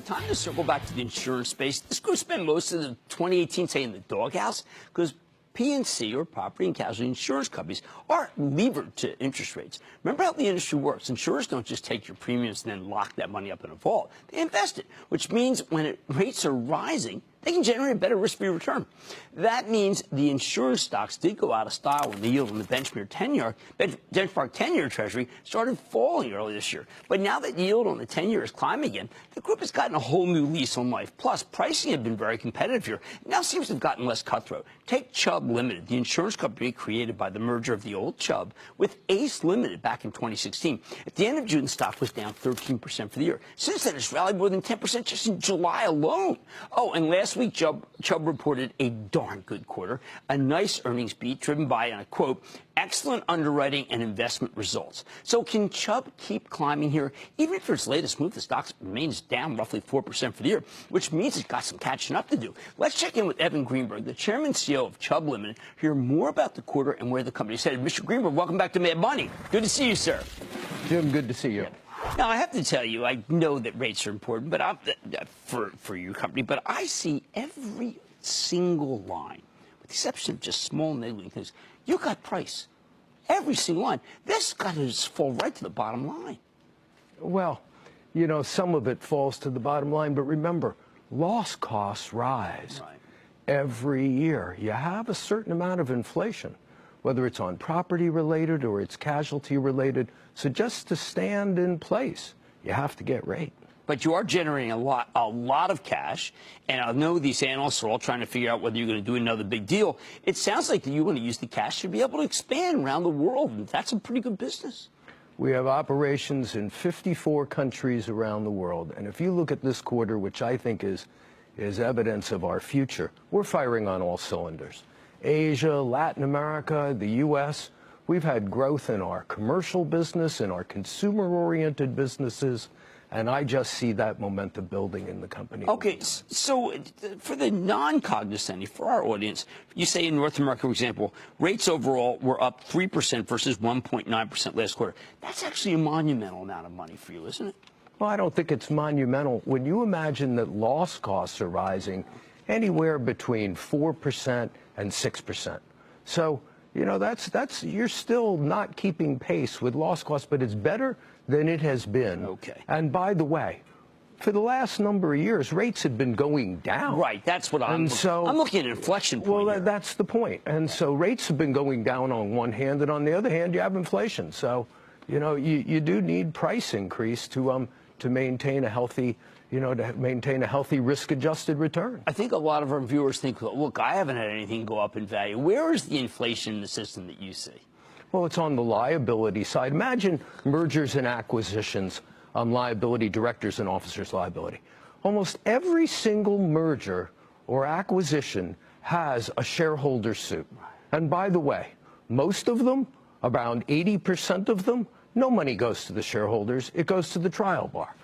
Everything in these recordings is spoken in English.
market, time to circle back to the insurance space. This group spent most of the 2018 saying in the doghouse because P&C, or property and casualty insurance companies, are levered to interest rates. Remember how the industry works. Insurers don't just take your premiums and then lock that money up in a vault. They invest it, which means when rates are rising, they can generate a better risk-free return. That means the insurance stocks did go out of style when the yield on the benchmark 10-year Treasury started falling early this year. But now that yield on the 10-year is climbing again, the group has gotten a whole new lease on life. Plus, pricing had been very competitive here. It now seems to have gotten less cutthroat. Take Chubb Limited, the insurance company created by the merger of the old Chubb with Ace Limited back in 2016. At the end of June, the stock was down 13% for the year. Since then, it's rallied more than 10% just in July alone. Oh, and last week, Chubb reported a darn good quarter, a nice earnings beat driven by, and I quote, excellent underwriting and investment results. So can Chubb keep climbing here? Even if its latest move, the stock remains down roughly 4% for the year, which means it's got some catching up to do. Let's check in with Evan Greenberg, the chairman and CEO of Chubb Limited, hear more about the quarter and where the company is headed. Mr. Greenberg, welcome back to Mad Money. Good to see you, sir. Jim, good to see you. Yeah. Now, I have to tell you, I know that rates are important, but for your company, but I see every single line, with the exception of just small niggling things, you got price. Every single line. This got to just fall right to the bottom line. Well, you know, some of it falls to the bottom line, but remember, loss costs rise every year. You have a certain amount of inflation, whether it's on property related or it's casualty related. So just to stand in place, you have to get rate. But you are generating a lot of cash, and I know these analysts are all trying to figure out whether you're going to do another big deal. It sounds like you want to use the cash to be able to expand around the world, and that's a pretty good business. We have operations in 54 countries around the world, and if you look at this quarter, which I think is evidence of our future, we're firing on all cylinders. Asia, Latin America, the U.S., we've had growth in our commercial business, in our consumer-oriented businesses, and I just see that momentum building in the company. Okay, so for the non-cognizant, for our audience, you say in North America, for example, rates overall were up 3% versus 1.9% last quarter. That's actually a monumental amount of money for you, isn't it? Well, I don't think it's monumental. When you imagine that loss costs are rising anywhere between 4% and 6%. So, you know, that's you're still not keeping pace with loss costs, but it's better than it has been. Okay. And by the way, for the last number of years, rates had been going down. Right, that's what I'm looking at an inflection point. Well, that's the point. And so rates have been going down on one hand, and on the other hand, you have inflation. So, you know, you do need price increase to maintain a healthy, risk-adjusted return. I think a lot of our viewers think, look, I haven't had anything go up in value. Where is the inflation in the system that you see? Well, it's on the liability side. Imagine mergers and acquisitions, liability, directors and officers liability. Almost every single merger or acquisition has a shareholder suit. And by the way, most of them, around 80% of them, no money goes to the shareholders. It goes to the trial bar.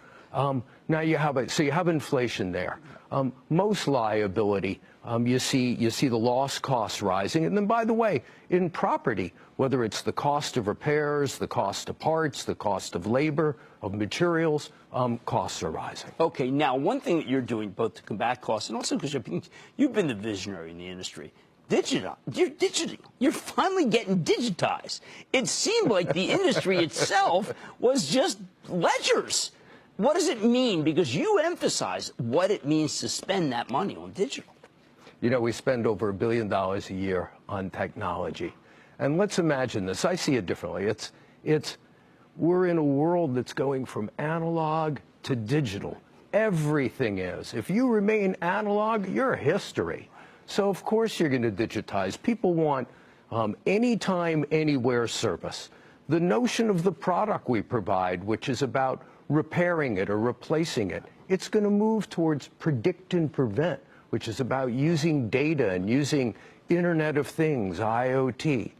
Now you have inflation there. Most liability, you see the loss costs rising. And then, by the way, in property, whether it's the cost of repairs, the cost of parts, the cost of labor, of materials, costs are rising. Okay, now one thing that you're doing both to combat costs and also because you've been the visionary in the industry. You're finally getting digitized. It seemed like the industry itself was just ledgers. What does it mean? Because you emphasize what it means to spend that money on digital. You know, we spend over $1 billion a year on technology. And let's imagine this. I see it differently. We're in a world that's going from analog to digital. Everything is. If you remain analog, you're history. So, of course, you're going to digitize. People want anytime, anywhere service. The notion of the product we provide, which is about repairing it or replacing it, it's going to move towards predict and prevent, which is about using data and using Internet of Things, IoT.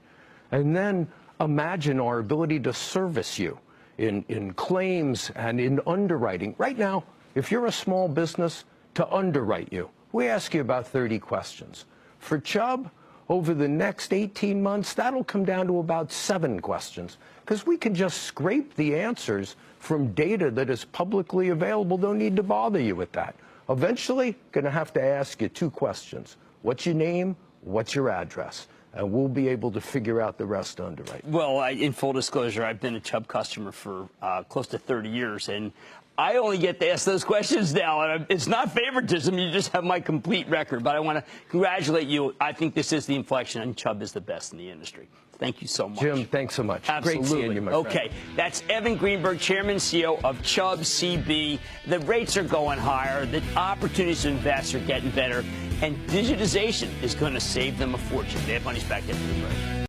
And then imagine our ability to service you in claims and in underwriting. Right now, if you're a small business, to underwrite you, we ask you about 30 questions. For Chubb, Over the next 18 months, that'll come down to about 7 questions, because we can just scrape the answers from data that is publicly available. Don't need to bother you with that. Eventually, going to have to ask you 2 questions. What's your name? What's your address? And we'll be able to figure out the rest to underwrite. Well, in full disclosure, I've been a Chubb customer for close to 30 years, and I only get to ask those questions now. And it's not favoritism. You just have my complete record. But I want to congratulate you. I think this is the inflection, and Chubb is the best in the industry. Thank you so much. Jim, thanks so much. Absolutely. Great seeing you, my friend. Okay, that's Evan Greenberg, Chairman and CEO of Chubb CB. The rates are going higher. The opportunities to invest are getting better. And digitization is going to save them a fortune. They have money's back into the break.